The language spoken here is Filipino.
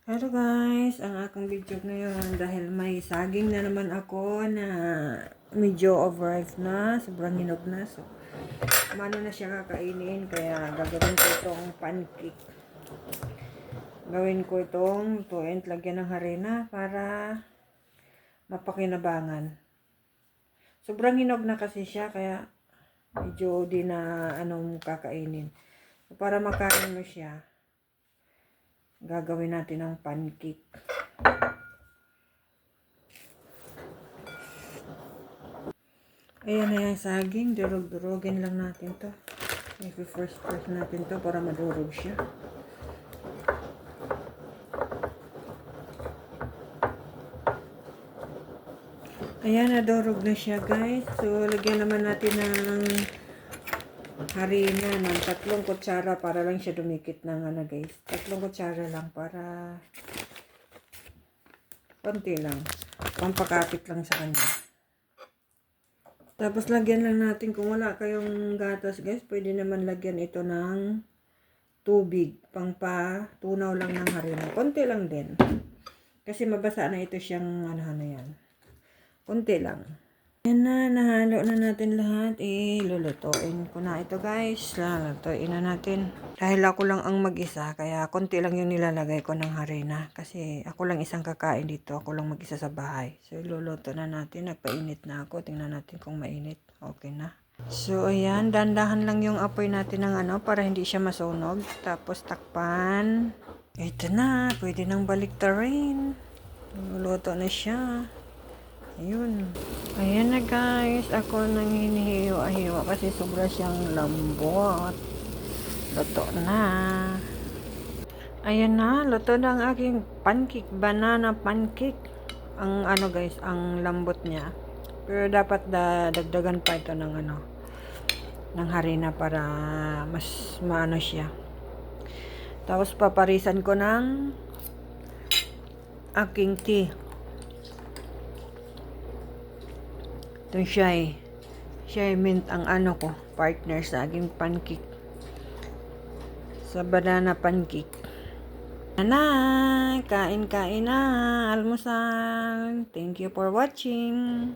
Hello guys, ang aking video ngayon dahil may saging na naman ako na medyo overripe na, sobrang hinog na. So, mano na siya kakainin kaya gagawin ko itong pancake. Gawin ko itong tuwing lagyan ng harina para mapakinabangan. Sobrang hinog na kasi siya kaya medyo di na kakainin. So, para makain mo siya, gagawin natin ang pancake. Ayan na yung saging. Durog-durogin lang natin to. I-first natin to para madurog siya. Ayan, nadurog na siya guys. So, lagyan naman natin ng harina ng 3 kutsara para lang siya dumikit ng guys. 3 kutsara lang para konti lang. Pampakapit lang sa kanya. Tapos lagyan lang natin, kung wala kayong gatas guys, pwede naman lagyan ito ng tubig. Pangpatunaw lang ng harina. Konti lang din. Kasi mabasa na ito siyang na yan. Konti lang. Yan na, nahalo na natin lahat. Lulutuin ko na ito guys. Lulutuin na natin. Dahil ako lang ang mag-isa, kaya konti lang yung nilalagay ko ng harina. Kasi ako lang isang kakain dito. Ako lang mag-isa sa bahay. So, luluto na natin. Nagpainit na ako. Tingnan natin kung mainit. Okay na. So, ayan. Dandahan lang yung apoy natin ng para hindi siya masunog. Tapos, takpan. Ito na. Pwede nang baliktarin. Luluto na siya. Ayun. Ayan na guys. Ako nang hinihiwa-hiwa kasi sobra siyang lambot. Luto na. Ayan na. Luto na ang aking pancake. Banana pancake. Ang guys, ang lambot niya. Pero dapat dagdagan pa ito ng ng harina para mas maano siya. Tapos paparisan ko ng aking tea. Itong Shy mint ang ko, partner sa aking pancake. Sa banana pancake. Na, kain na, almusal. Thank you for watching.